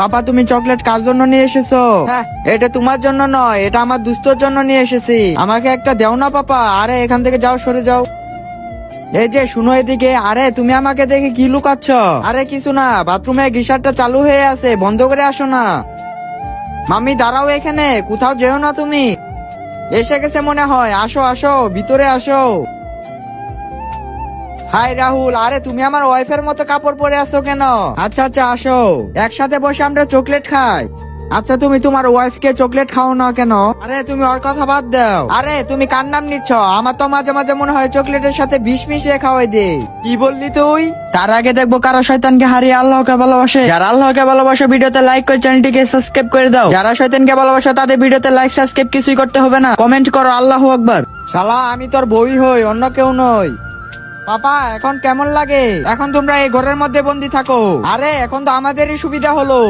পাপা তুমি চকলেট কার জন্য নিয়ে এসেছো? হ্যাঁ, এটা তোমার জন্য নয়, এটা আমার দুস্তর জন্য নিয়ে এসেছি। আমাকে একটা দেও না পাপা। আরে এখান থেকে যাও, সরে যাও। এই যে শুনো এদিকে। আরে তুমি আমাকে দেখে কি লুকাচ্ছ? আরে কিছু না, বাথরুমে গিজারটা চালু হয়ে আছে, বন্ধ করে আসো না। মাম্মি দাঁড়াও এখানে, কোথাও যেও না তুমি। এসে গেছে মনে হয়, আসো আসো ভিতরে আসো। হাই রাহুল, আরে তুমি আমার ওয়াইফের মতো কাপড় পরে আছো কেন? আচ্ছা আচ্ছা আসো, একসাথে বসে আমরা চকলেট খাই। আচ্ছা তুমি তোমার ওয়াইফকে চকলেট খাও না কেন? আরে তুমি ওর কথা বাদ দাও। আরে তুমি কার নাম নিচ্ছ? আমার তো মাঝে মাঝে মনে হয় চকলেটের সাথে বিষ মিশিয়ে খাওয়াই দে। কি বললি তুই? তার আগে দেখবো কারা শয়তানকে হারিয়ে আল্লাহকে ভালোবাসে। যারা আল্লাহকে ভালোবাসে ভিডিওতে লাইক করে চ্যানেলটিকে সাবস্ক্রাইব করে দাও। যারা শয়তানকে ভালোবাসে তাদের ভিডিওতে লাইক সাবস্ক্রাইব কিছুই করতে হবে না, কমেন্ট করো আল্লাহু আকবার। শালা আমি তোর বই হই, অন্য কেউ নই। পাপা এখন কেমন লাগে? এখন তোমরা এই ঘরের মধ্যে বন্দি থাকো। আরে এখন তো আমাদেরই সুবিধা হলো।